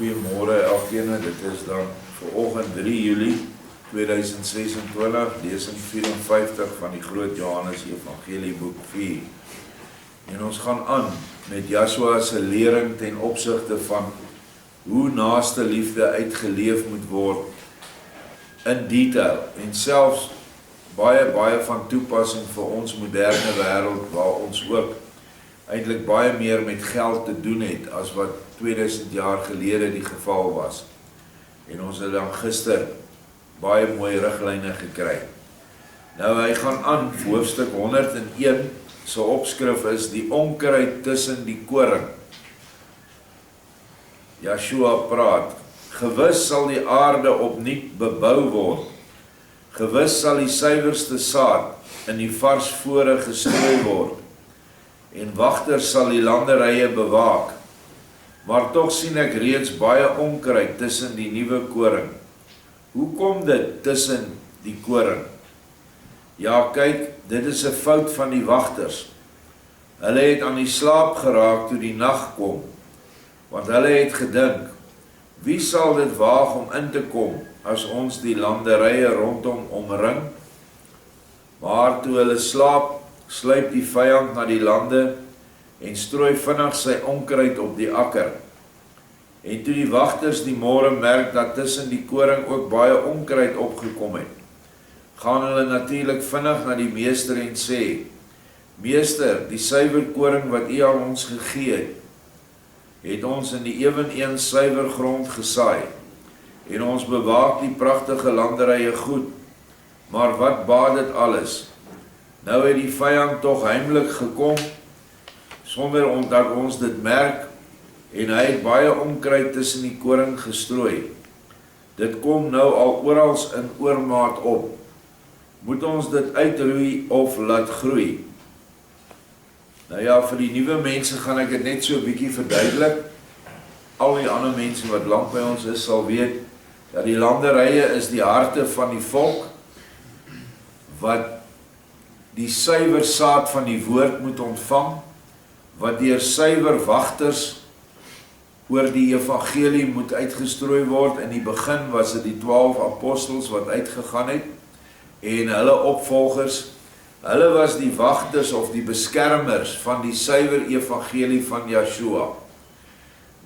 Goeiemôre elkeen, dit is dan vanoggend 3 Julie 2026, lesing 54 van die Groot Johannes Evangelie boek 4. En ons gaan aan met Joshua se lering ten opsigte van hoe naaste liefde uitgeleef moet word in detail en selfs baie van toepassing vir ons moderne wêreld waar ons ook eintlik baie meer met geld te doen het as wat 2000 jaar gelede die geval was. En ons het dan gister baie mooi riglyne gekry. Nou hy gaan aan hoofstuk 101, sy opskrif is die onkruid tussen die koring. Joshua praat, gewis sal die aarde opnuut bebou word. Gewis sal die suiwerste saad in die vars vore gestrooi word. En wagters sal die landerye bewaak. Maar tog sien ek reeds baie onkruid tussen die nuwe koring. Hoe kom dit tussen die koring? Ja, kyk, dit is 'n fout van die wagters. Hulle het aan die slaap geraak toe die nag kom, want hulle het gedink, wie sal dit waag om in te kom as ons die landerye rondom omring? Maar toe hulle slaap, sluip die vyand na die lande en strooi vinnig sy onkruid op die akker. En toe die wagters die môre merk dat tussen die koring ook baie onkruid opgekom het, gaan hulle natuurlik vinnig na die meester en sê, Meester, die suiwer koring wat u aan ons gegee het ons in die eweneens suiwer grond gesaai, en ons bewaak die pragtige landerye goed, maar wat baat dit alles? Nou het die vyand tog heimlik gekom, sonder dat ons dit merk, en hy het baie onkruid tussen die koring gestrooi. Dit kom nou al oral in oormaat op. Moet ons dit uitroei of laat groei? Nou ja, vir die nuwe mense gaan ek dit net so 'n bietjie verduidelik. Al die ander mense wat lank by ons is, sal weet, dat die landerye is die harte van die volk, wat die suiwer saad van die woord moet ontvang, wat deur suiwer wagters oor die evangelie moet uitgestrooi word. In die begin was dit die 12 apostels wat uitgegaan het, en hulle opvolgers, hulle was die wagters of die beskermers van die suiwer evangelie van Joshua.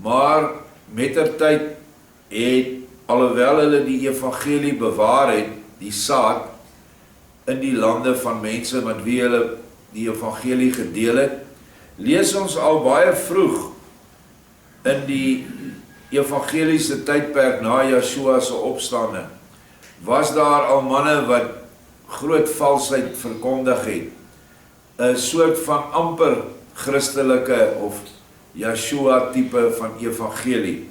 Maar mettertyd het, alhoewel hulle die evangelie bewaar het, die saad, in die lande van mense met wie hulle die evangelie gedeel het, lees ons al baie vroeg in die evangeliese tydperk na Joshua se opstanding, was daar al manne wat groot valsheid verkondig het, 'n soort van amper Christelike of Joshua tipe van evangelie.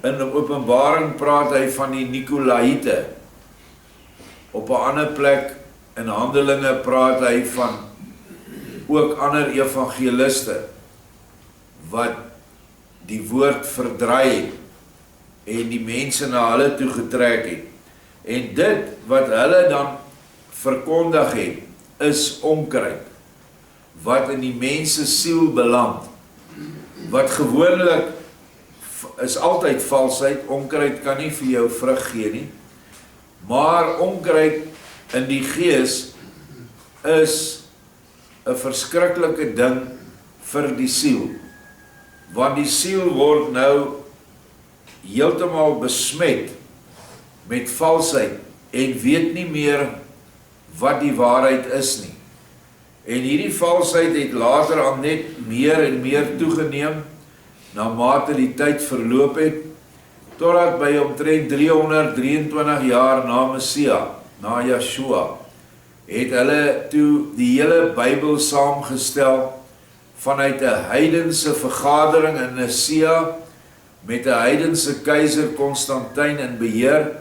In Openbaring praat hy van die Nikolaïte. Op 'n ander plek in Handelinge praat hy van ook ander evangeliste wat die woord verdraai het en die mense na hulle toe getrek het. En dit wat hulle dan verkondig het, is onkruid wat in die mense siel beland. Wat gewoonlik is altyd valsheid. Onkruid kan nie vir jou vrug gee nie. Maar onkruid in die gees is 'n verskriklike ding vir die siel. Want die siel word nou heeltemal besmet met valsheid en weet nie meer wat die waarheid is nie. En hierdie valsheid het later al net meer en meer toegeneem na mate die tyd verloop het, totdat by omtrent 323 jaar na Messia, na Joshua, het hulle toe die hele Bybel saamgestel vanuit 'n heidense vergadering in Nicea met 'n heidense keiser Konstantin in beheer,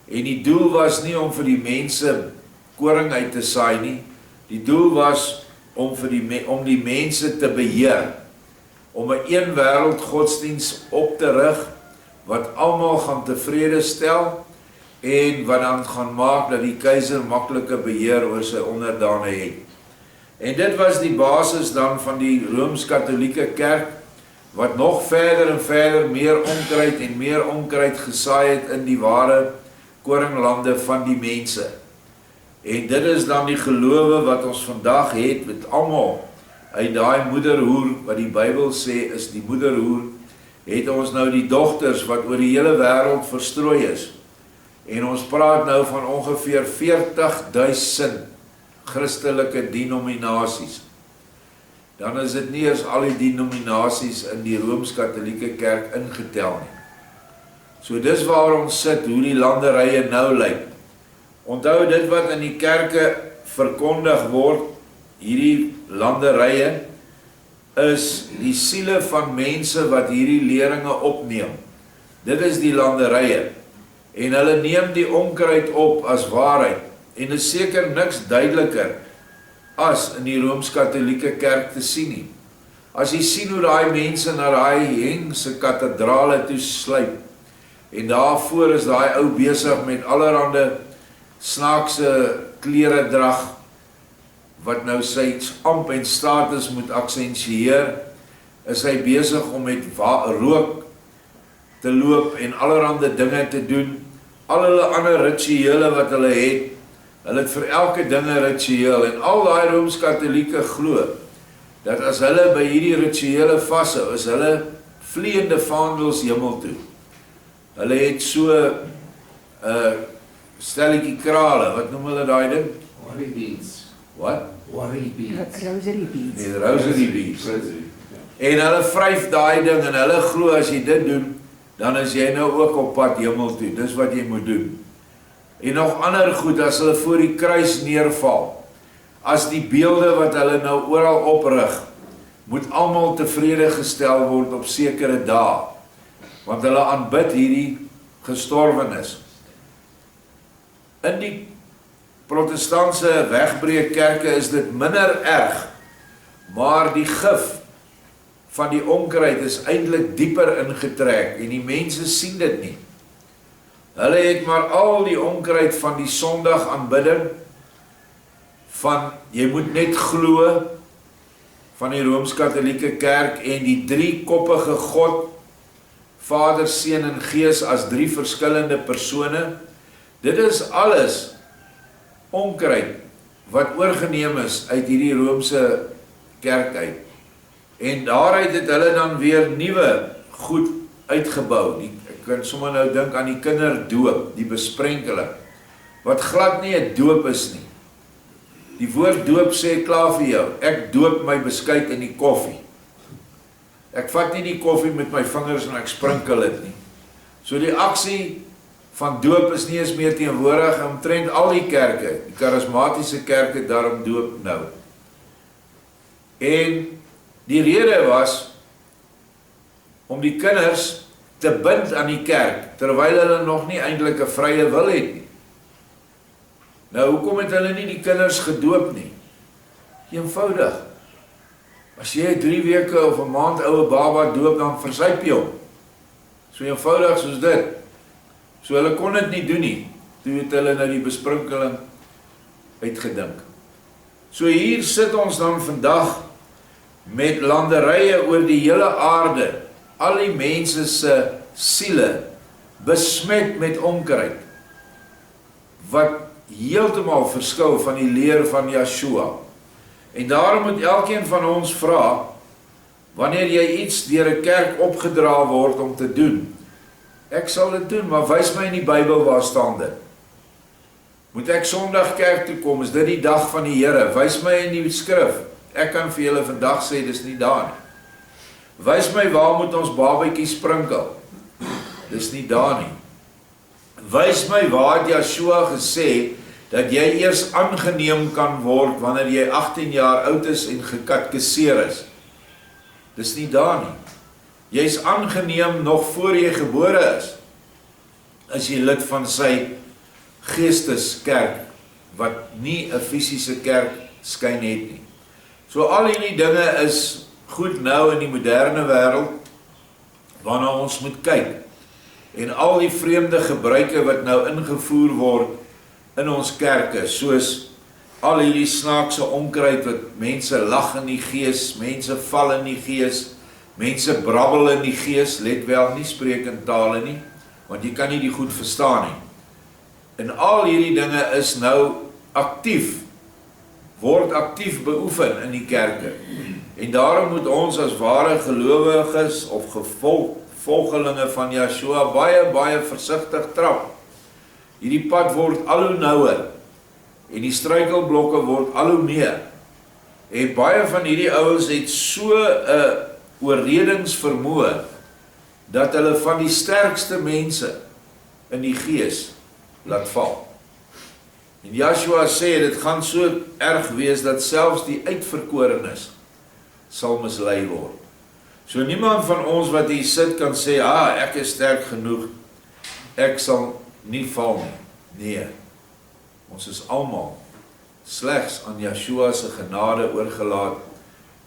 en die doel was nie om vir die mense koring uit te saai nie, die doel was om die mense te beheer, om 'n een wêreld godsdiens op te rig, wat almal gaan tevrede stel, en wat dan gaan maak dat die keiser maklike beheer oor sy onderdane het. En dit was die basis dan van die Rooms-Katholieke Kerk, wat nog verder en verder meer onkruid gesaai het in die ware koringlande van die mense. En dit is dan die gelowe wat ons vandag het met almal uit daai moederhoer, wat die Bybel sê is die moederhoer, het ons nou die dogters wat oor die hele wêreld verstrooi is. En ons praat nou van ongeveer 40.000 Christelike denominasies. Dan is dit nie eens al die denominasies in die Rooms-Katholieke Kerk ingetel nie. So dis waar ons sit, hoe die landerye nou lyk. Onthou dit wat in die kerke verkondig word, hierdie landerye, is die siele van mense wat hierdie leringe opneem. Dit is die landerye. En hulle neem die onkruid op as waarheid. En is seker niks duideliker as in die Rooms-Katholieke Kerk te sien nie. As jy sien hoe daai mense na daai hengse kathedrale toe sluip, en daarvoor is daai ou besig met allerhande snaakse klere drag, wat nou sy amp en status moet aksensieer, is hy besig om met rook te loop en allerhande dinge te doen, al hulle ander rituele wat hulle het vir elke ding 'n ritueel, en al daai Rooms-Katholieke glo, dat as hulle by hierdie rituele vashou, is hulle vliegende vaandels hemel toe. Hulle het so stelletjie krale, wat noem hulle daai ding? Worry beads. Wat? Worry beads. Rosary beads. Nee, rosary beads. En hulle vryf daai ding, en hulle glo as jy dit doen, dan is jy nou ook op pad hemel toe. Dis wat jy moet doen. En nog ander goed, as hulle voor die kruis neerval, as die beelde wat hulle nou oral oprig, moet almal tevrede gestel word op sekere dae, want hulle aanbid hierdie gestorwenes. In die protestantse wegbreekkerke is dit minder erg, maar die gif van die onkruid is eintlik dieper ingetrek, en die mense sien dit nie. Hulle het maar al die onkruid van die Sondag aanbidding, van jy moet net glo, van die Rooms-Katholieke Kerk, en die driekoppige God, Vader, Seun en Gees as drie verskillende persone. Dit is alles onkruid wat oorgeneem is uit hierdie Roomse kerk uit. En daaruit het hulle dan weer nuwe goed uitgebou. Ek kan sommer nou dink aan die kinderdoop, die besprenkeling, wat glad nie 'n doop is nie. Die woord doop sê klaar vir jou, ek doop my beskuit in die koffie. Ek vat nie die koffie met my vingers en ek sprinkel dit nie. So die aksie van doop is nie eens meer teenwoordig, omtrent al die kerke, die charismatiese kerke daarom doop nou. En die rede was om die kinders te bind aan die kerk, terwyl hulle nog nie eintlik 'n vrye wil het nie. Nou, hoekom het hulle nie die kinders gedoop nie? Eenvoudig. As jy 3 weke of 'n maand oue baba doop, dan versuip jy hom. So eenvoudig soos dit. So hulle kon dit nie doen nie. Toe het hulle nou die besprinkeling uitgedink. So hier sit ons dan vandag met landerye oor die hele aarde, al die mense se siele besmet met onkruid, wat heeltemal verskil van die leer van Yeshua. En daarom moet elkeen van ons vra, wanneer jy iets deur 'n kerk opgedra word om te doen, ek sal dit doen, maar wys my in die Bybel waar staan dit. Moet ek Sondag kerk toe kom, is dit die dag van die Here, wys my in die skrif. Ek kan vir julle vandag sê, dis nie daar nie. Wys my waar moet ons babatjie sprinkel, dis nie daar nie. Wys my waar het Yeshua gesê, dat jy eers aangeneem kan word, wanneer jy 18 jaar oud is en gekatkeseer is. Dis nie daar nie. Jy is aangeneem nog voor jy gebore is, as jy lid van sy geesteskerk, wat nie 'n fisiese kerk skyn het nie. So al hierdie dinge is goed nou in die moderne wêreld, waarna ons moet kyk. En al die vreemde gebruike wat nou ingevoer word in ons kerke, soos al hierdie snaakse onkruid wat mense lag in die gees, mense val in die gees, Mense brabbel in die gees, let wel, nie spreek in tale nie, want jy kan nie die goed verstaan nie. En al hierdie dinge is nou aktief, word aktief beoefen in die kerke. En daarom moet ons as ware gelowiges of volgelinge van Yeshua baie versigtig trap. Hierdie pad word al hoe nouer en die struikelblokke word al hoe meer. En baie van hierdie ouens het so 'n oorredingsvermoë dat hulle van die sterkste mense in die gees laat val. En Yeshua sê, dit gaan so erg wees dat selfs die uitverkorenes sal mislei word. So niemand van ons wat hier sit kan sê, ek is sterk genoeg, ek sal nie val nie. Nee, ons is almal slegs aan Yeshua se genade oorgelaat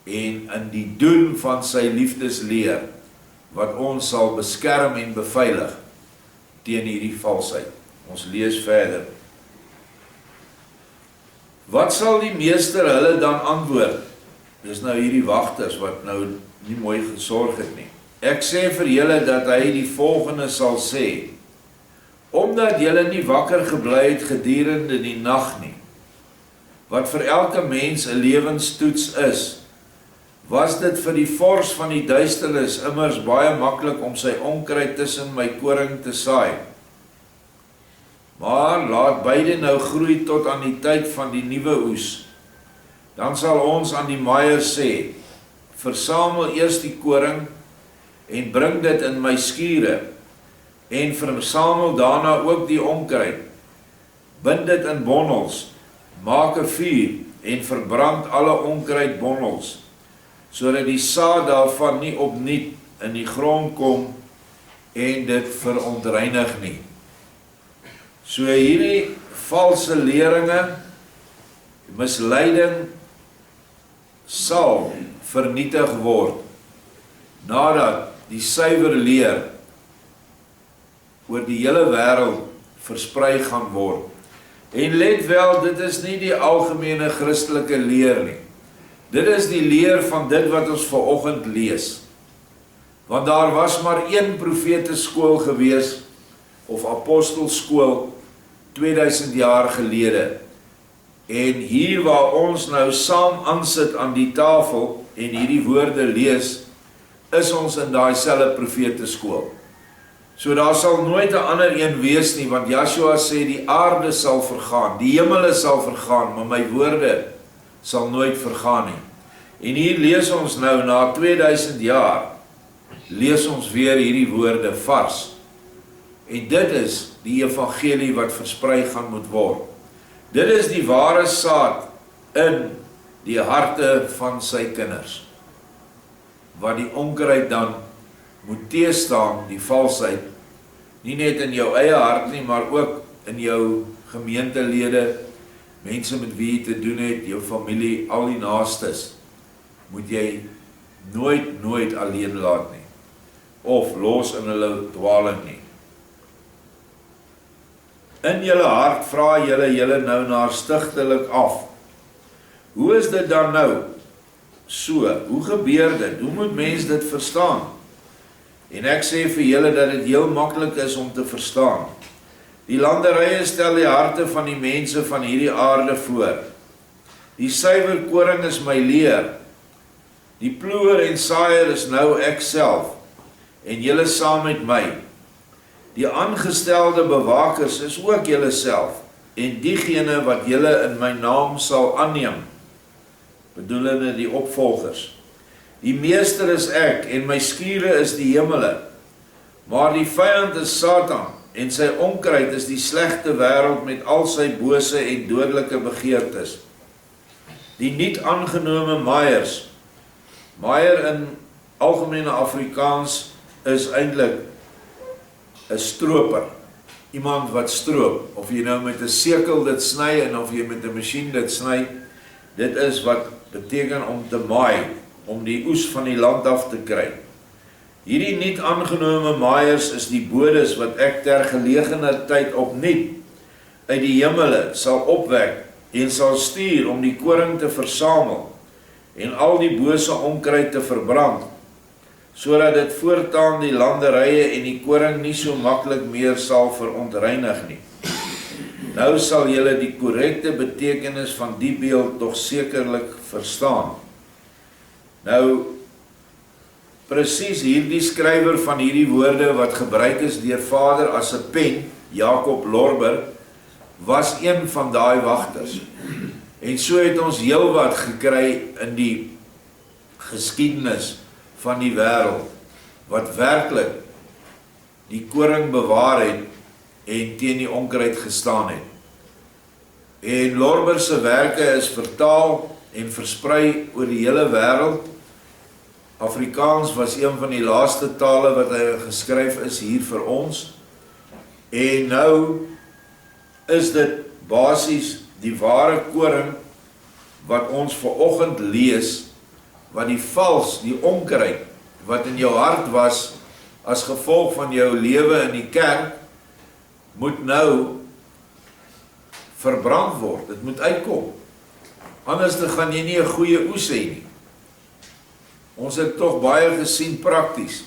en in die doen van sy liefdesleer wat ons sal beskerm en beveilig teen hierdie valsheid. Ons lees verder. Wat sal die meester hulle dan antwoord? Dis nou hierdie wagters wat nou nie mooi gesorg het nie. Ek sê vir julle dat hy die volgende sal sê, omdat julle nie wakker gebly het gedurende die nag nie, wat vir elke mens 'n lewenstoets is, was dit vir die vors van die duisternis immers baie maklik om sy onkruid tussen my koring te saai. Maar laat beide nou groei tot aan die tyd van die nuwe oes. Dan sal ons aan die maaier sê, versamel eers die koring en bring dit in my skure en versamel daarna ook die onkruid. Bind dit in bondels, maak 'n vuur en verbrand alle onkruidbondels, sodat die saad daarvan nie opnuut in die grond kom en dit verontreinig nie. So hierdie valse leringe, misleiding sal vernietig word nadat die suiwer leer oor die hele wêreld versprei gaan word. En let wel, dit is nie die algemene Christelike leer nie. Dit is die leer van dit wat ons vanoggend lees. Want daar was maar een profeteskool gewees, of apostelskool, 2000 jaar gelede. En hier waar ons nou saam aansit aan die tafel en hierdie woorde lees, is ons in daai selfde profeteskool. So daar sal nooit 'n ander een wees nie, want Yeshua sê die aarde sal vergaan, die hemele sal vergaan, maar my woorde sal nooit vergaan nie. En hier lees ons nou na 2000 jaar, lees ons weer hierdie woorde vars. En dit is die evangelie wat versprei gaan moet word. Dit is die ware saad in die harte van sy kinders, wat die onkruid dan moet teestaan, die valsheid, nie net in jou eie hart nie, maar ook in jou gemeentelede, mense met wie jy te doen het, jou familie, al die naastes, moet jy nooit alleen laat nie, of los in hulle dwaling nie. In julle hart vra julle nou naar stigtelik af. Hoe is dit dan nou? So, hoe gebeur dit? Hoe moet mens dit verstaan? En ek sê vir julle dat dit heel maklik is om te verstaan. Die landerye stel die harte van die mense van hierdie aarde voor. Die suiwer koring is my leer. Die ploer en saaier is nou ek self, en julle saam met my. Die aangestelde bewakers is ook julle self, en diegene wat julle in my naam sal aanneem, bedoelende die opvolgers. Die meester is ek, en my skure is die hemele, maar die vyand is Satan, en sy onkruid is die slegte wêreld met al sy bose en dodelike begeertes. Die niet aangenome maaiers, maaier in algemene Afrikaans is eintlik 'n stroper, iemand wat stroop, of jy nou met 'n sekel dit sny, en of jy met 'n masjien dit sny, dit is wat beteken om te maai, om die oes van die land af te kry. Hierdie niet aangenome maaiers is die bodes wat ek ter gelegene tyd opnuut uit die hemele sal opwek, en sal stuur om die koring te versamel, en al die bose onkruid te verbrand. sodat dit voortaan die landerye en die koring nie so maklik meer sal verontreinig nie. Nou sal julle die korrekte betekenis van die beeld tog sekerlik verstaan. Nou, presies hierdie skrywer van hierdie woorde wat gebruik is deur Vader as 'n pen, Jacob Lorber, was een van daai wagters. En so het ons heelwat gekry in die geskiedenis van die wêreld, wat werklik die koring bewaar het en teen die onkruid gestaan het. En Lorber se werke is vertaal en versprei oor die hele wêreld. Afrikaans was een van die laaste tale wat hy geskryf is hier vir ons. En nou is dit basies die ware koring wat ons vanoggend lees, wat die vals, die onkruid, wat in jou hart was, as gevolg van jou lewe in die kerk, moet nou verbrand word, dit moet uitkom. Anders dan gaan jy nie 'n goeie oes hê nie. Ons het tog baie gesien prakties.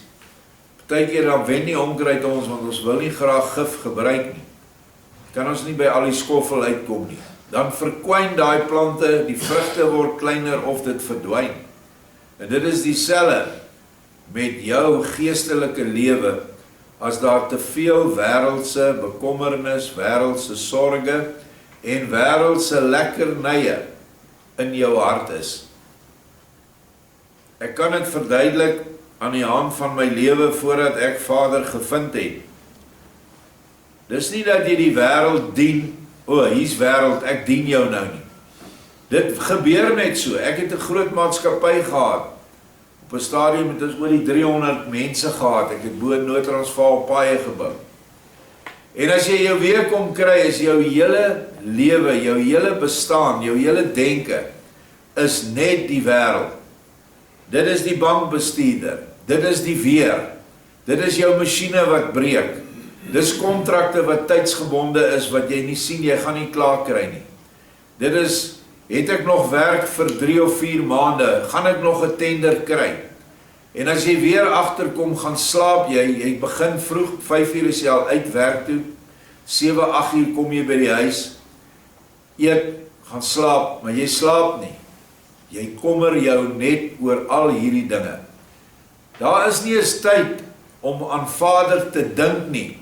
Partykeer dan wen die onkruid ons, want ons wil nie graag gif gebruik nie. Kan ons nie by al die skoffel uitkom nie. Dan verkwyn daai plante, die vrugte word kleiner of dit verdwyn. En dit is dieselfde met jou geestelike lewe, as daar te veel wêreldse bekommernis, wêreldse sorge en wêreldse lekkernye in jou hart is. Ek kan dit verduidelik aan die hand van my lewe voordat ek Vader gevind het. Dis nie dat jy die wêreld dien, hier's wêreld, ek dien jou nou nie. Dit gebeur net so. Ek het 'n groot maatskappy gehad. Op 'n stadium het ons oor die 300 mense gehad. Ek het bo Noord-Transvaal paaie gebou. En as jy jou weer kom kry, is jou hele lewe, jou hele bestaan, jou hele denke, is net die wêreld. Dit is die bankbestuurder, dit is die weer, dit is jou masjiene wat breek, dis kontrakte wat tydsgebonde is, wat jy nie sien, jy gaan nie klaar kry nie. Dit is, het ek nog werk vir 3 of 4 maande, gaan ek nog 'n tender kry. En as jy weer agterkom, gaan slaap jy begin vroeg, 5 uur is jy al uit werk toe, 7, 8 uur kom jy by die huis, eet, gaan slaap, maar jy slaap nie. Jy kommer jou net oor al hierdie dinge. Daar is nie eens tyd om aan Vader te dink nie,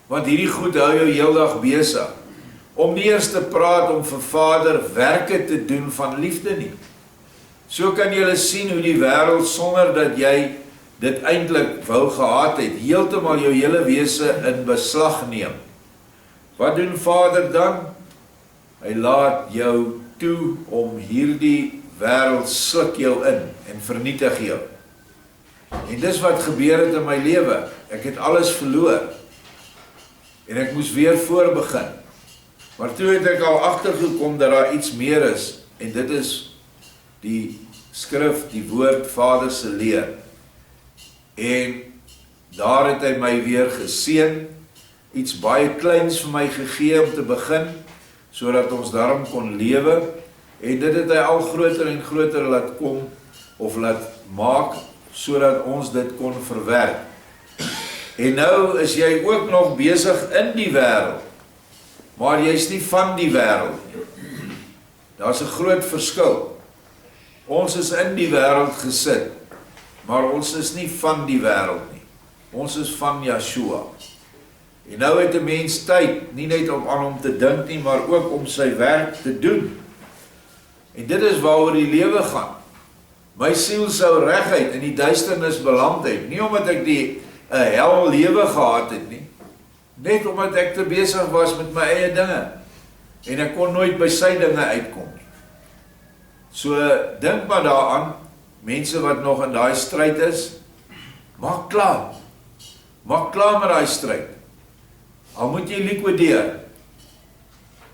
want hierdie goed hou jou heeldag besig. Om nie eers te praat om vir Vader werke te doen van liefde nie. So kan jy sien hoe die wêreld, sonder dat jy dit eintlik wou gehad het, heeltemal jou hele wese in beslag neem. Wat doen Vader dan? Hy laat jou toe om hierdie wêreld sluk jou in en vernietig jou. En dis wat gebeur het in my lewe. Ek het alles verloor. En ek moes weer voorbegin. Maar toe het ek al agtergekom dat daar iets meer is, en dit is die skrif, die woord, Vader se leer. En daar het hy my weer geseën, iets baie kleins vir my gegee om te begin, sodat ons daarom kon lewe, en dit het hy al groter en groter laat kom, of laat maak, sodat ons dit kon verwerk. En nou is jy ook nog besig in die wêreld, maar jy is nie van die wêreld nie. Daar's 'n groot verskil. Ons is in die wêreld gesit, maar ons is nie van die wêreld nie. Ons is van Yeshua. En nou het 'n mens tyd, nie net om aan hom te dink nie, maar ook om sy werk te doen. En dit is waaroor die lewe gaan. My siel sou reguit in die duisternis beland het, nie omdat ek 'n hel lewe gehad het nie, net omdat ek te besig was met my eie dinge, en ek kon nooit by sy dinge uitkom nie. So, dink maar daaraan, mense wat nog in daai stryd is, maak klaar met daai stryd. Al moet jy likwideer,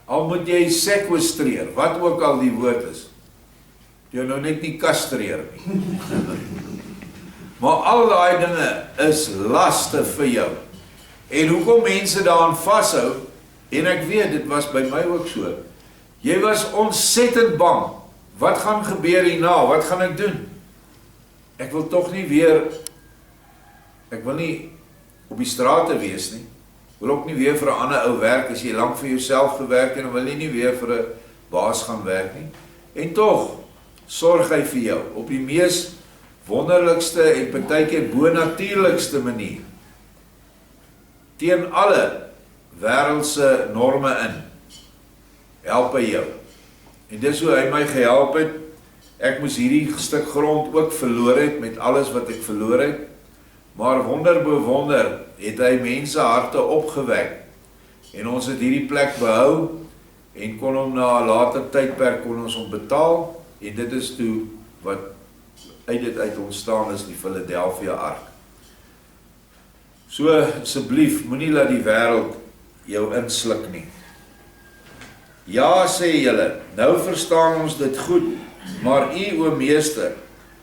al moet jy sekwestreer, wat ook al die woord is, jy nou net nie kastreer nie. Maar al daai dinge is laste vir jou. En hoekom mense daaraan vashou, en ek weet, dit was by my ook so, jy was ontsettend bang, wat gaan gebeur hierna, wat gaan ek doen? ek wil tog nie weer, ek wil nie op die strate wees nie, wil ook nie weer vir 'n ander ou werk, as jy lank vir jouself gewerk het, dan wil jy nie weer vir 'n baas gaan werk nie, en tog, sorg hy vir jou, op die mees wonderlikste en partykeer bonatuurlikste manier, teen alle wêreldse norme in, help hy jou, en dis hoe hy my gehelp het. Ek moes hierdie stuk grond ook verloor het, met alles wat ek verloor het, maar wonder bo wonder, het hy mense harte opgewek, en ons het hierdie plek behou, en kon hom na 'n later tydperk kon ons hom betaal, en dit is toe, wat uit dit uit ontstaan is, die Philadelphia Ark. So, asseblief, moenie laat die wêreld jou insluk nie. Ja, sê julle, nou verstaan ons dit goed, maar u, o meester,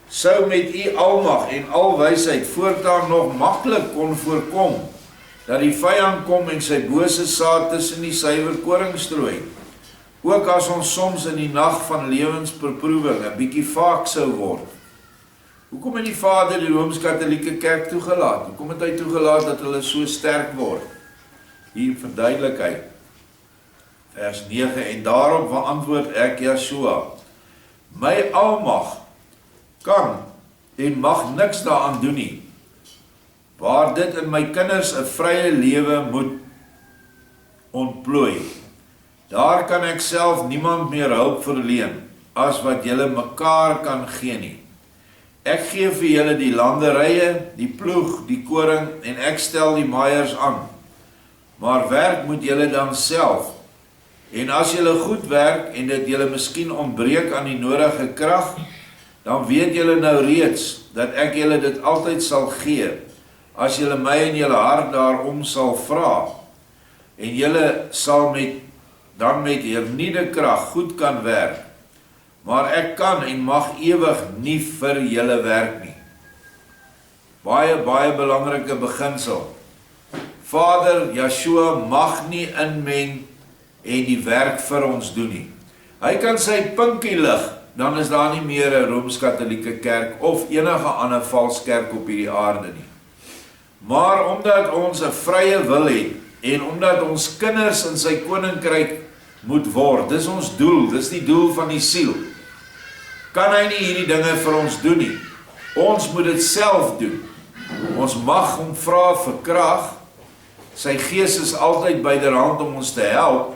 sou met u almag en alwysheid voortaan nog maklik kon voorkom, dat die vyand kom en sy bose saad tussen die suiwer koring strooi, ook as ons soms in die nag van lewensbeproewing 'n bietjie vaak sou word. Hoekom het die Vader die Rooms-Katolieke Kerk toegelaat? Hoekom het hy toegelaat dat hulle so sterk word? Hier verduidelik hy, vers 9, en daarop antwoord ek, Yeshua, my almag kan en mag niks daaraan doen nie, waar dit in my kinders 'n vrye lewe moet ontplooi. Daar kan ek self niemand meer hulp verleen, as wat julle mekaar kan gee nie. Ek gee vir julle die landerye, die ploeg, die koring, en ek stel die maaiers aan. Maar werk moet julle dan self. En as julle goed werk, en dit julle miskien ontbreek aan die nodige krag, dan weet julle nou reeds, dat ek julle dit altyd sal gee, as julle my in julle hart daarom sal vra, en julle sal dan met hernieude krag goed kan werk, maar ek kan en mag ewig nie vir julle werk nie. Baie belangrike beginsel. Vader, Yeshua, mag nie inmeng en die werk vir ons doen nie. Hy kan sy pinkie lig, dan is daar nie meer 'n Rooms-Katolieke Kerk of enige ander vals kerk op hierdie aarde nie. Maar omdat ons 'n vrye wil het, en omdat ons kinders in sy koninkryk moet word, dis ons doel, dis die doel van die siel, kan hy nie hierdie dinge vir ons doen nie. Ons moet dit self doen. Ons mag hom vra vir krag, sy gees is altyd byderhand om ons te help,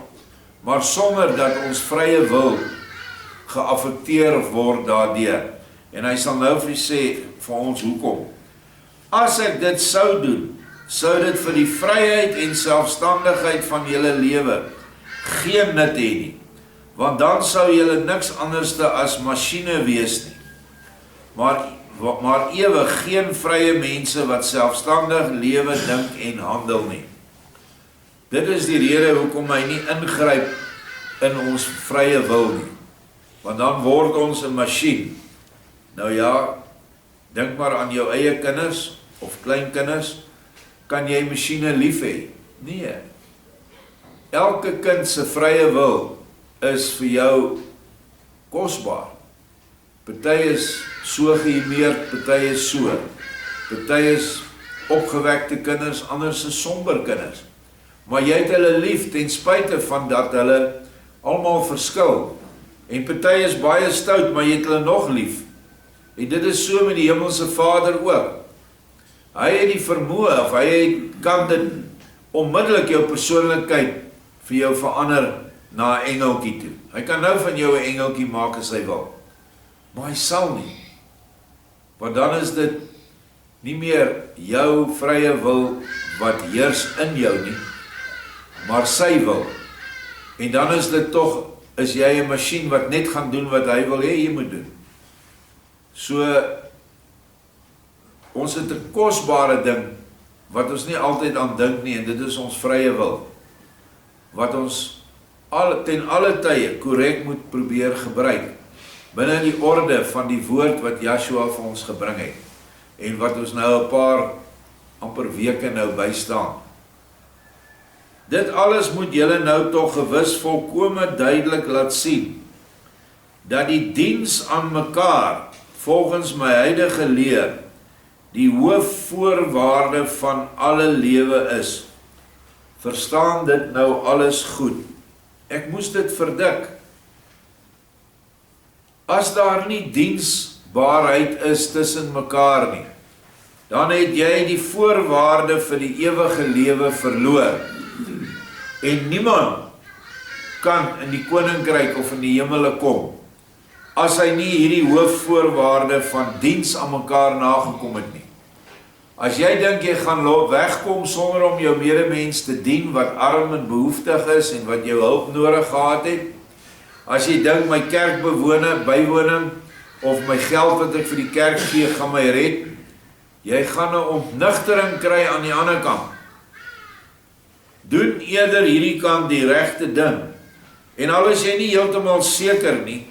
maar sonder dat ons vrye wil geaffekteer word daardeur. En hy sal nou sê vir ons hoekom. As ek dit sou doen, sou dit vir die vryheid en selfstandigheid van julle lewe geen nut hê nie, want dan sou julle niks anderste as masjiene wees nie, maar ewig geen vrye mense wat selfstandig lewe, dink en handel nie. Dit is die rede hoekom hy nie ingryp in ons vrye wil nie, want dan word ons 'n masjien. Nou ja, dink maar aan jou eie kinders of kleinkinders, kan jy masjiene lief hê? Nee. Elke kind se vrye wil is vir jou kosbaar. Party is so gehumeerd, party is so. Party is opgewekte kinders, anders is somber kinders. Maar jy het hulle lief ten spyte van dat hulle almal verskil. En party is baie stout, maar jy het hulle nog lief. En dit is so met die Hemelse Vader ook. Hy het die vermoë, of hy kan dit onmiddellik jou persoonlikheid vir jou verander na 'n engeltjie toe. Hy kan nou van jou 'n engeltjie maak as hy wil. Maar hy sal nie. Want dan is dit nie meer jou vrye wil wat heers in jou nie, maar sy wil. En dan is dit tog, is jy 'n masjien wat net gaan doen wat hy wil hê jy moet doen. So, ons het 'n kosbare ding, wat ons nie altyd aan dink nie, en dit is ons vrye wil, wat ons ten alle tye korrek moet probeer gebruik, binne die orde van die woord wat Yeshua vir ons gebring het, en wat ons nou 'n paar amper weke nou bystaan. Dit alles moet julle nou tog gewis volkome duidelik laat sien, dat die diens aan mekaar volgens my huidige leer die hoofvoorwaarde van alle lewe is. Verstaan dit nou alles goed? Ek moes dit verdik. As daar nie diensbaarheid is tussen mekaar nie, dan het jy die voorwaarde vir die ewige lewe verloor. En niemand kan in die koninkryk of in die hemele kom, as hy nie hierdie hoofvoorwaarde van diens aan mekaar nagekom het nie. As jy dink jy gaan wegkom sonder om jou medemens te dien, wat arm en behoeftig is en wat jou hulp nodig gehad het, as jy dink my kerkbywoning of my geld wat ek vir die kerk gee, gaan my red, jy gaan 'n ontnigtering kry aan die ander kant. Doen eerder hierdie kant die regte ding. En al is jy nie heeltemal seker nie,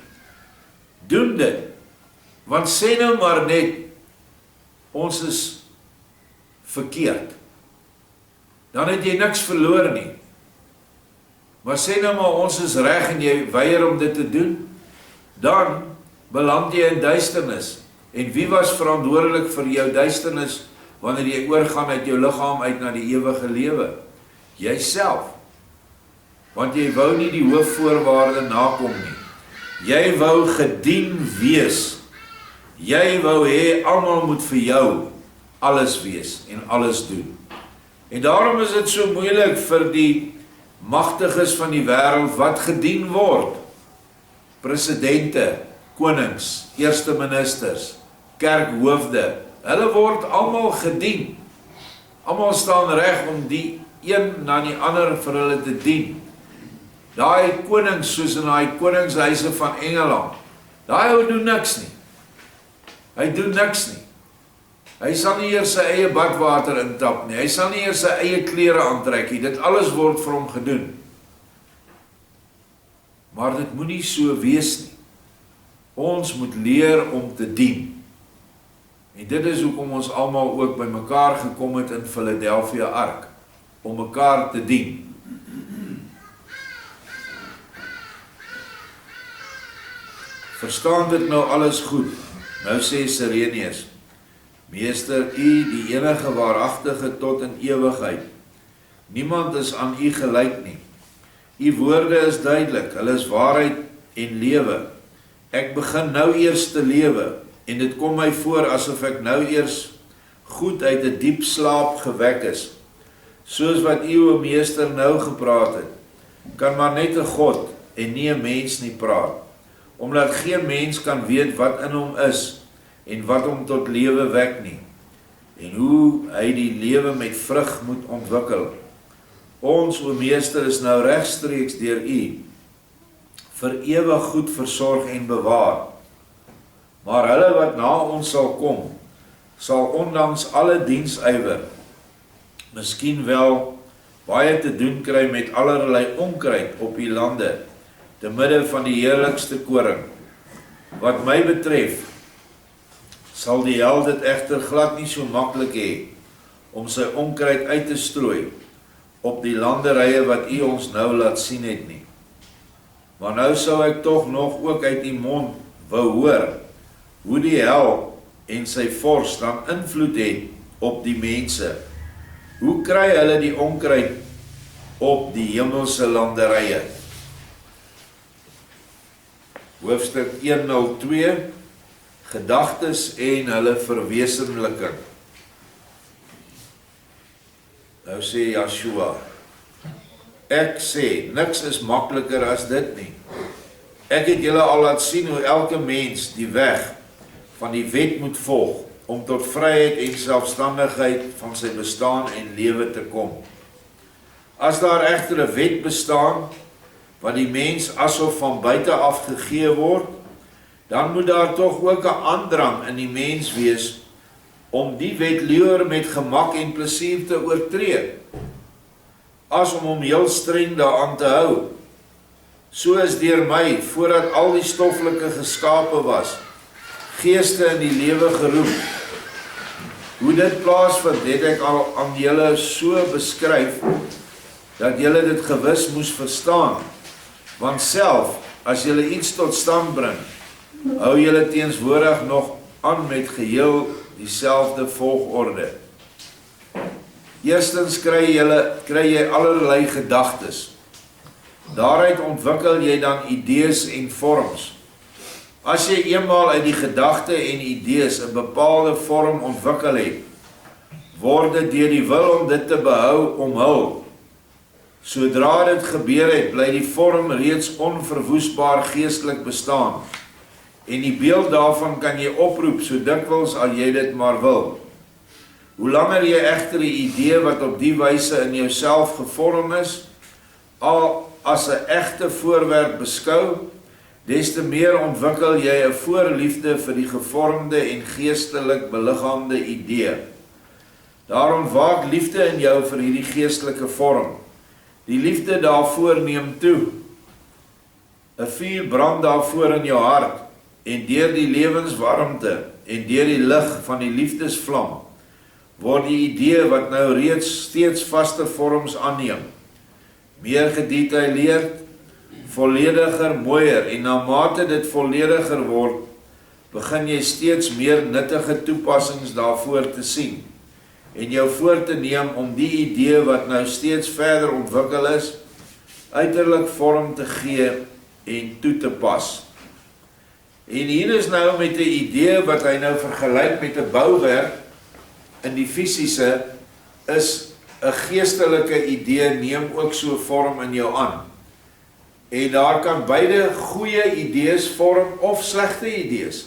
doen dit. Want sê nou maar net, ons is verkeerd. Dan het jy niks verloor nie. Maar sê nou maar, ons is reg en jy weier om dit te doen, dan beland jy in duisternis. En wie was verantwoordelik vir jou duisternis, wanneer jy oorgaan uit jou liggaam uit na die ewige lewe? Jyself. Want jy wou nie die hoofvoorwaarde nakom nie. Jy wou gedien wees. Jy wou hê almal moet vir jou alles wees en alles doen. En daarom is dit so moeilik vir die magtiges van die wêreld wat gedien word. Presidente, konings, eerste ministers, kerkhoofde, hulle word almal gedien. Almal staan reg om die een na die ander vir hulle te dien. Daai konings, soos in daai koningshuise van Engeland, daai ou doen niks nie. Hy doen niks nie. Hy sal nie eers sy eie badwater intap nie. Hy sal nie eers sy eie klere aantrek nie. Dit alles word vir hom gedoen. Maar dit moenie so wees nie. Ons moet leer om te dien. En dit is hoekom ons almal ook by mekaar gekom het in Philadelphia Ark, om mekaar te dien. Verstaan dit nou alles goed? Nou sê Sirenius, Meester, U die enige waaragtige tot in ewigheid. Niemand is aan U gelyk nie. U woorde is duidelik, hulle is waarheid en lewe. Ek begin nou eers te lewe, en dit kom my voor asof ek nou eers goed uit 'n diep slaap gewek is. Soos wat U, o Meester, nou gepraat het, kan maar net 'n God en nie 'n mens nie praat, omdat geen mens kan weet wat in hom is en wat hom tot lewe wek nie, en hoe hy die lewe met vrug moet ontwikkel. Ons, o Meester, is nou regstreeks deur U vir ewig goed versorg en bewaar. Maar hulle wat na ons sal kom, sal ondanks alle diensywer miskien wel baie te doen kry met allerlei onkruid op die lande, te midde van die heerlikste koring. Wat my betref, sal die held dit egter glad nie so maklik hê om sy onkruid uit te strooi op die landerye wat U ons nou laat sien het nie. Maar nou sou ek tog nog ook uit die mond wou hoor hoe die hel en sy vors dan invloed het op die mense. Hoe kry hulle die onkruid op die hemelse landerye? Hoofstuk 102, gedagtes en hulle verwesenliking. Nou sê Joshua, ek sê, niks is makliker as dit nie. Ek het julle al laat sien hoe elke mens die weg van die wet moet volg, om tot vryheid en selfstandigheid van sy bestaan en lewe te kom. As daar egter 'n wet bestaan, wat die mens asof van buite af gegee word, dan moet daar tog ook 'n aandrang in die mens wees, om die wet liewer met gemak en plesier te oortree, as om hom heel streng daaraan te hou. So is deur my, voordat al die stoffelike geskape was, geeste in die lewe geroep. Hoe dit plaasvind, het ek al aan julle so beskryf, dat julle dit gewis moes verstaan. Want self, as julle iets tot stand bring, hou julle teenswoordig nog aan met geheel dieselfde volgorde. Eerstens kry jy allerlei gedagtes. Daaruit ontwikkel jy dan idees en vorms. As jy eenmaal uit die gedagte en idees 'n bepaalde vorm ontwikkel het, word dit deur die wil om dit te behou omhul. Sodra dit gebeur het, bly die vorm reeds onverwoestbaar geestelik bestaan, en die beeld daarvan kan jy oproep so dikwels as jy dit maar wil. Hoe langer jy egter die idee wat op die wyse in jouself gevorm is, al as 'n egte voorwerp beskou, des te meer ontwikkel jy 'n voorliefde vir die gevormde en geestelik beliggaamde idee. Daar ontwaak liefde in jou vir hierdie geestelike vorm. Die liefde daarvoor neem toe. 'n Vuur brand daarvoor in jou hart, en deur die lewenswarmte en deur die lig van die liefdesvlam word die idee wat nou reeds steeds vaste vorms aanneem, meer gedetailleerd, vollediger, mooier, en na mate dit vollediger word, begin jy steeds meer nuttige toepassings daarvoor te sien, en jou voor te neem om die idee wat nou steeds verder ontwikkel is, uiterlik vorm te gee en toe te pas. En hier is nou met 'n idee wat hy nou vergelyk met 'n bouwerk in die fisiese, is 'n geestelike idee neem ook so vorm in jou aan. En daar kan beide goeie idees vorm of slegte idees,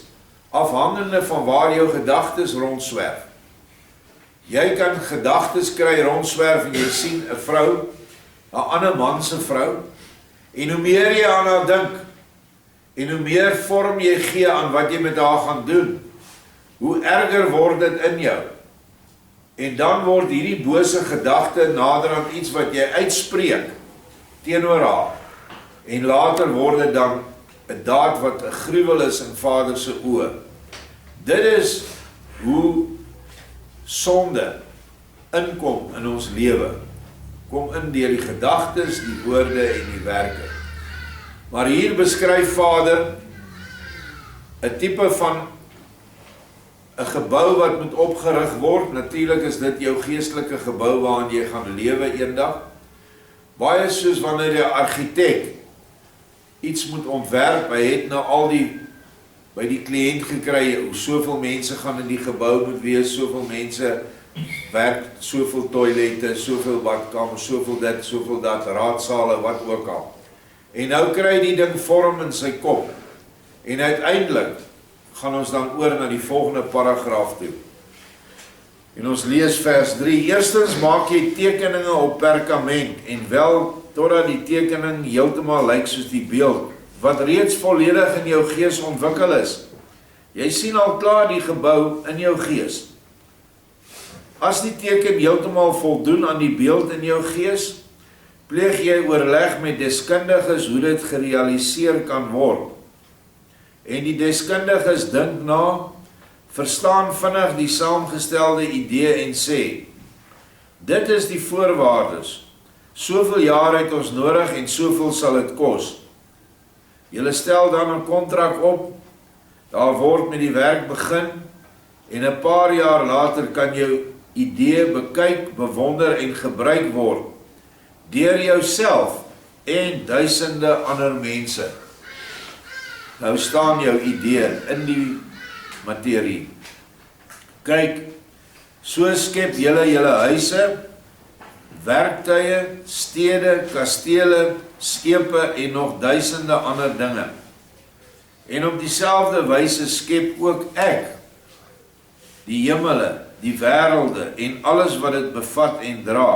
afhangende van waar jou gedagtes rondswerf. Jy kan gedagtes kry rondswerf en jy sien 'n vrou, 'n ander man se vrou, en hoe meer jy aan haar dink, en hoe meer vorm jy gee aan wat jy met haar gaan doen, hoe erger word dit in jou. En dan word hierdie bose gedagte naderhand iets wat jy uitspreek teenoor haar. En later word dit dan 'n daad wat 'n gruwel is in Vader se oë. Dit is hoe sonde inkom in ons lewe. Kom in deur die gedagtes, die woorde en die werke. Maar hier beskryf Vader 'n tipe van 'n gebou wat moet opgerig word. Natuurlik is dit jou geestelike gebou waarin jy gaan lewe eendag. Baie soos wanneer 'n argitek iets moet ontwerp, hy het nou al die by die kliënt gekry, hoe soveel mense gaan in die gebou moet wees, soveel mense werk, soveel toilette, soveel badkamers, soveel dit, soveel dat, raadsale, wat ook al. En nou kry die ding vorm in sy kop. En uiteindelik gaan ons dan oor na die volgende paragraaf toe. En ons lees vers 3. Eerstens maak jy tekeninge op perkament, en wel totdat die tekening heeltemal lyk soos die beeld, wat reeds volledig in jou gees ontwikkel is. Jy sien al klaar die gebou in jou gees. As die teken heeltemal voldoen aan die beeld in jou gees, pleeg jy oorleg met deskundiges hoe dit gerealiseer kan word. En die deskundiges dink na, verstaan vinnig die saamgestelde idee en sê, dit is die voorwaardes, soveel jaar het ons nodig en soveel sal dit kos. Julle stel dan 'n kontrak op, daar word met die werk begin, en 'n paar jaar later kan jou idee bekyk, bewonder en gebruik word, deur jouself en duisende ander mense. Nou staan jou idee in die materie. Kyk, so skep julle huise, werktuie, stede, kastele, skepe en nog duisende ander dinge. En op dieselfde wyse skep ook ek die hemele, die wêrelde en alles wat dit bevat en dra.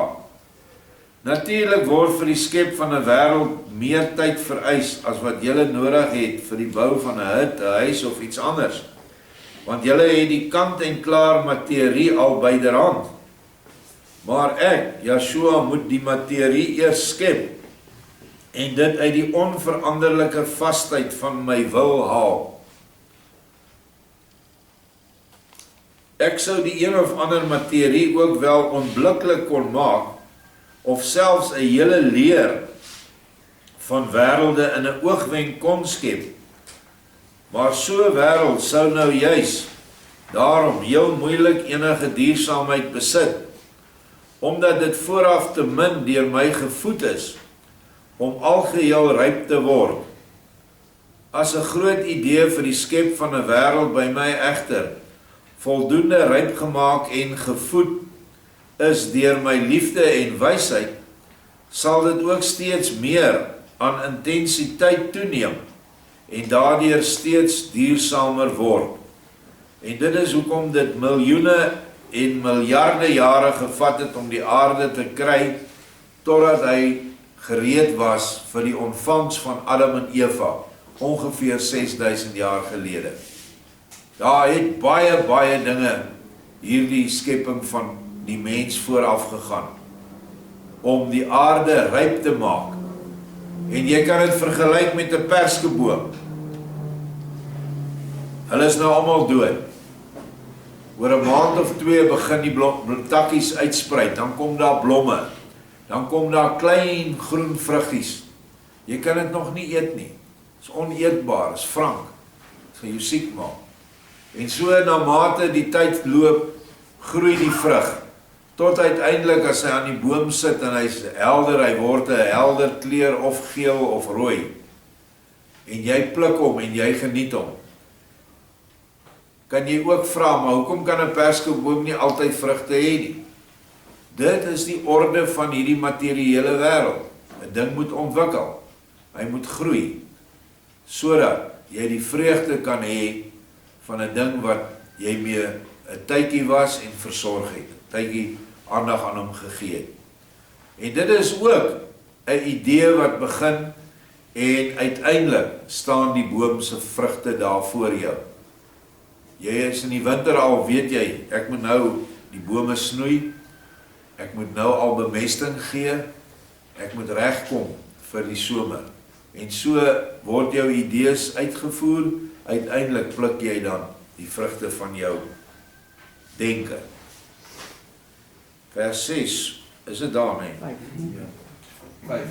Natuurlik word vir die skep van 'n wêreld meer tyd vereis as wat julle nodig het vir die bou van 'n hut, 'n huis of iets anders. Want julle het die kant en klaar materie al byderhand. Maar ek, Joshua, moet die materie eers skep en dit uit die onveranderlike vastheid van my wil haal. Ek sou die een of ander materie ook wel onblikklik kon maak, of selfs 'n hele leer van wêrelde in 'n oogwenk kon skep. Maar so 'n wêreld sou nou juis Daarom heel moeilik enige duursaamheid besit, omdat dit vooraf te min deur my gevoed is, om algeheel ryp te word. As 'n groot idee vir die skep van 'n wêreld by my egter, voldoende ryp gemaak en gevoed is deur my liefde en wysheid, sal dit ook steeds meer aan intensiteit toeneem en daardeur steeds duursamer word. En dit is hoekom dit miljoene en miljarde jare gevat het om die aarde te kry, totdat hy gereed was vir die ontvangs van Adam en Eva, ongeveer 6000 jaar gelede. Daar het baie dinge hierdie skepping van die mens vooraf gegaan, om die aarde ryp te maak. En jy kan dit vergelyk met 'n perskeboom. Hulle is nou almal dood. Oor 'n maand of 2 begin die takkies uitsprei, dan kom daar blomme, dan kom daar klein groen vruggies. Jy kan dit nog nie eet nie. Dit is oneetbaar, is frank. Dit gaan jou siek maak. En so na mate die tyd loop, groei die vrug, tot uiteindelik as hy aan die boom sit en hy's helder, hy word 'n helder kleur of geel of rooi. En jy pluk hom en jy geniet hom. Kan jy ook vra, maar hoekom kan 'n perskeboom nie altyd vrugte hê nie? Dit is die orde van hierdie materiële wêreld. 'n Ding moet ontwikkel. Hy moet groei, sodat jy die vreugde kan hê van 'n ding wat jy mee 'n tydjie was en versorg het, 'n tydjie aandag aan hom gegee het. En dit is ook 'n idee wat begin en uiteindelik staan die boom se vrugte daar voor jou. Jy is in die winter al, weet jy, ek moet nou die bome snoei, ek moet nou al bemesting gee, ek moet regkom vir die somer. En so word jou idees uitgevoer, uiteindelik pluk jy dan die vrugte van jou denke. Vers 6, is dit daar nie? 5.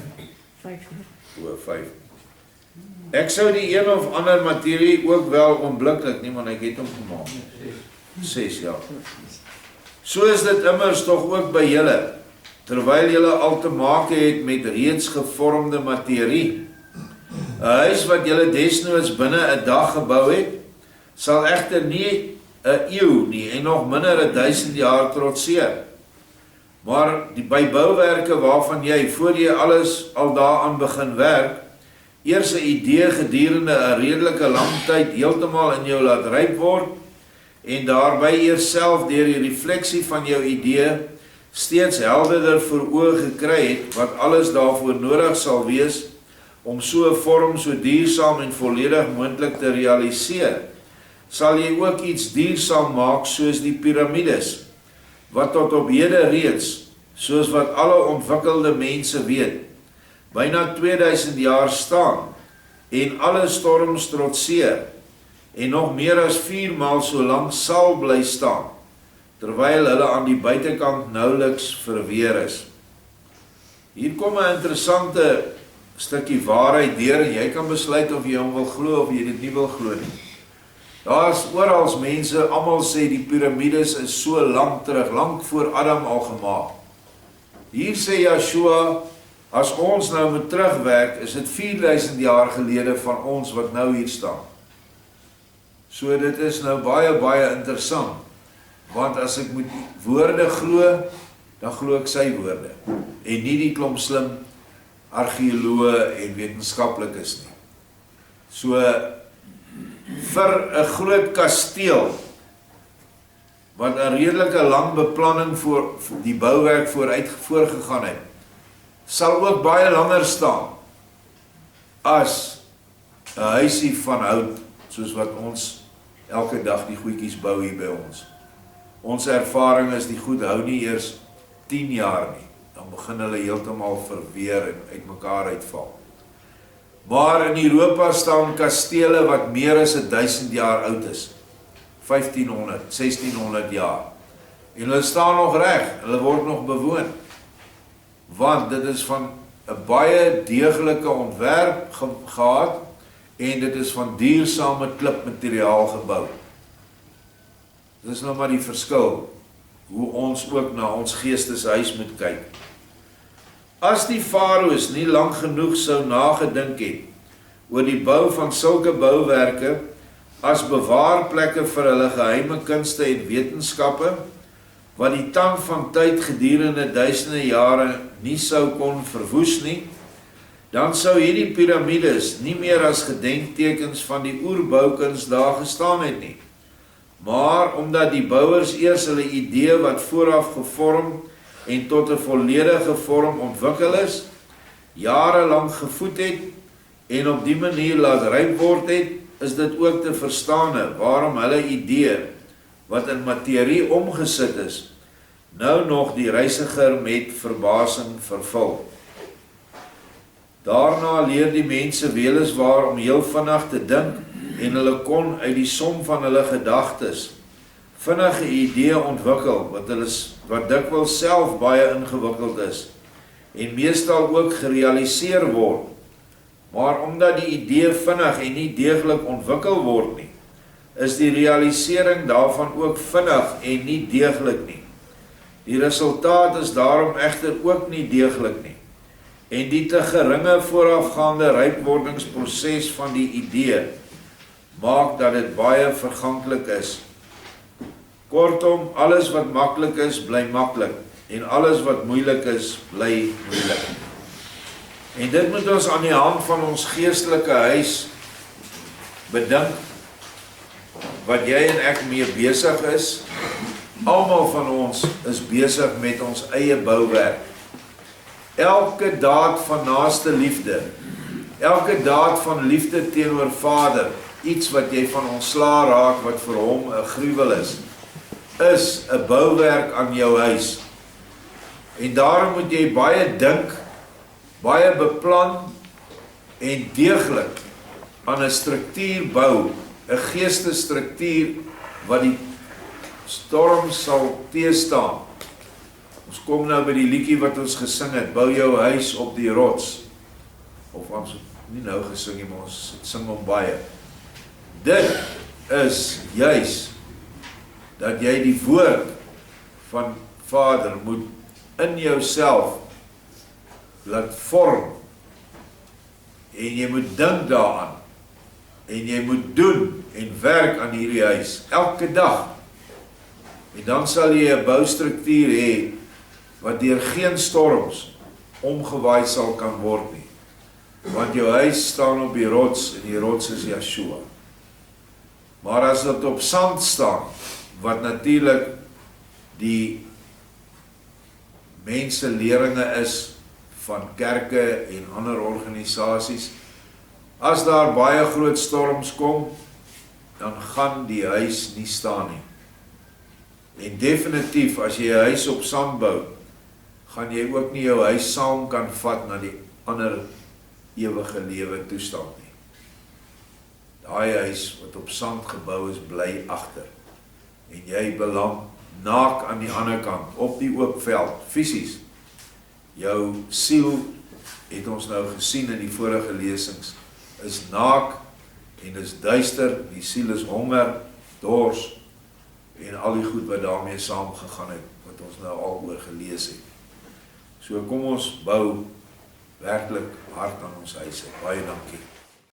Ek sou die een of ander materie ook wel onblikklik nie, want ek het hom gemaak. 6, ja. So is dit immers tog ook by julle, terwyl julle al te maak het met reeds gevormde materie. 'n Huis wat julle desnoods binne 'n dag gebou het, sal egter nie 'n eeu nie en nog minder 1000 jaar trotseer. Maar by bouwerke waarvan jy, voor jy alles al daaraan begin werk, eers 'n idee gedurende 'n redelike lang tyd heeltemal in jou laat ryp word, en daarby eers self deur die refleksie van jou idee steeds helderder voor oë gekry het, wat alles daarvoor nodig sal wees, om so 'n vorm so duursaam en volledig moontlik te realiseer, sal jy ook iets duursaam maak soos die piramides, wat tot op hede reeds, soos wat alle ontwikkelde mense weet, byna 2000 jaar staan, en alle storms trotseer, en nog meer as 4 maal so lank sal bly staan, terwyl hulle aan die buitekant nauweliks verweer is. Hier kom 'n interessante stukkie waarheid deur, en jy kan besluit of jy hom wil glo of jy dit nie wil glo nie. Daar is oral mense, almal sê die piramides is so lank terug, lank voor Adam al gemaak. Hier sê Yeshua, as ons nou moet terugwerk, is dit 4000 jaar gelede van ons wat nou hier staan. So dit is nou baie interessant, want as ek moet woorde glo, dan glo ek sy woorde, en nie die klomp slim argeoloë en wetenskaplikes nie. So, vir 'n groot kasteel, wat 'n redelike lang beplanning voor die bouwerk voorgegaan het, sal ook baie langer staan, as 'n huisie van hout, soos wat ons elke dag die goedjies bou hier by ons. Ons ervaring is die goed hou nie eers 10 jaar nie, dan begin hulle heeltemal verweer en uitmekaar uitval. Maar in Europa staan kastele wat meer as 1000 jaar oud is, 1500, 1600 jaar, en hulle staan nog reg, hulle word nog bewoon, want dit is van 'n baie deeglike ontwerp gehad, en dit is van duursame klipmateriaal gebou. Dit is nou maar die verskil, hoe ons ook na ons geesteshuis moet kyk. As die farao's nie lang genoeg sou nagedink het oor die bou van sulke bouwerke as bewaarplekke vir hulle geheime kunste en wetenskappe, wat die tand van tyd gedurende duisende jare nie sou kon verwoes nie, dan sou hierdie piramides nie meer as gedenktekens van die oerboukuns daar gestaan het nie. Maar omdat die bouers eers hulle idee wat vooraf gevorm en tot 'n volledige vorm ontwikkel is, jarelang gevoed het en op die manier laat ryp word het, is dit ook te verstaane waarom hulle idee, wat in materie omgesit is, nou nog die reisiger met verbasing vervul. Daarna leer die mense weliswaar om heel vinnig te dink en hulle kon uit die som van hulle gedagtes vinnige idee ontwikkel wat dikwels self baie ingewikkeld is en meestal ook gerealiseer word. Maar omdat die idee vinnig en nie deeglik ontwikkel word nie, is die realisering daarvan ook vinnig en nie deeglik nie. Die resultaat is daarom egter ook nie deeglik nie. En die te geringe voorafgaande rypwordingsproses van die idee maak dat dit baie verganklik is. Kortom, alles wat maklik is, bly maklik, en alles wat moeilik is, bly moeilik. En dit moet ons aan die hand van ons geestelike huis bedink, wat jy en ek mee besig is. Almal van ons is besig met ons eie bouwerk. Elke daad van naaste liefde, elke daad van liefde teenoor Vader, iets wat jy van ontslaa raak, wat vir hom 'n gruwel is 'n bouwerk aan jou huis. En daarom moet jy baie dink, baie beplan en deeglik aan 'n struktuur bou, 'n geestesstruktuur wat die storm sal teëstaan. Ons kom nou by die liedjie wat ons gesing het, bou jou huis op die rots. Of ons nie nou gesing nie, maar ons sing hom baie. Dit is juis dat jy die woord van Vader moet in jouself laat vorm, en jy moet dink daaraan, en jy moet doen en werk aan hierdie huis, elke dag. En dan sal jy 'n boustruktuur hê, wat deur geen storms omgewaai sal kan word nie. Want jou huis staan op die rots, en die rots is Yeshua. Maar as dit op sand staan, wat natuurlik die menseleringe is van kerke en ander organisasies, as daar baie groot storms kom, dan gaan die huis nie staan nie. En definitief, as jy 'n huis op sand bou, gaan jy ook nie jou huis saam kan vat na die ander ewige lewe toestand nie. Daai huis wat op sand gebou is, bly agter. En jy beland naak aan die ander kant, op die oop veld, fisies. Jou siel, het ons nou gesien in die vorige lesings, is naak en is duister, die siel is honger, dors, en al die goed wat daarmee saamgegaan het, wat ons nou al oor gelees het. So kom ons bou werklik hard aan ons huise. Baie dankie.